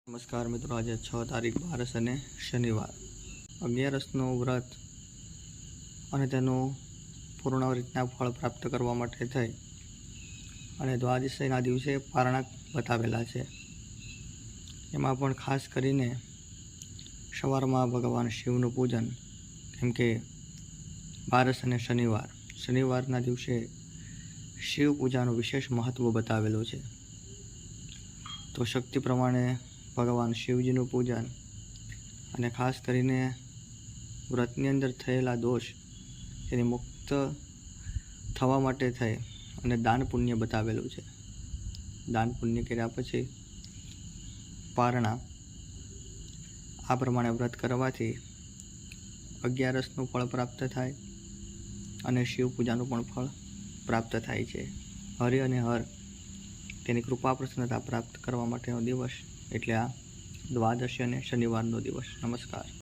નમસ્કાર મિત્રો, આજે 6 તારીખ 12 અને શનિવાર 11નું વ્રત અને તેનું પૂર્ણ રીતના ફળ પ્રાપ્ત કરવા માટે થઈ અને દ્વાદશીના દિવસે પારણા બતાવેલા છે. એમાં પણ ખાસ કરીને સવારમાં ભગવાન શિવનું પૂજન, કેમ કે 12 અને શનિવારના દિવસે શિવ પૂજાનું વિશેષ મહત્ત્વ બતાવેલું છે. તો શક્તિ પ્રમાણે ભગવાન શિવજીનું પૂજન અને ખાસ કરીને વ્રતની અંદર થયેલા દોષ તેની મુક્ત થવા માટે થઈ અને દાન પુણ્ય બતાવેલું છે. દાન પુણ્ય કર્યા પછી પારણા, આ પ્રમાણે વ્રત કરવાથી 11નું ફળ પ્રાપ્ત થાય અને શિવ પૂજાનું પણ ફળ પ્રાપ્ત થાય છે. હરિ અને હર તેની કૃપા પ્રસન્નતા પ્રાપ્ત કરવા માટેનો દિવસ એટલે આ દ્વાદશી અને શનિવારનો દિવસ. નમસ્કાર.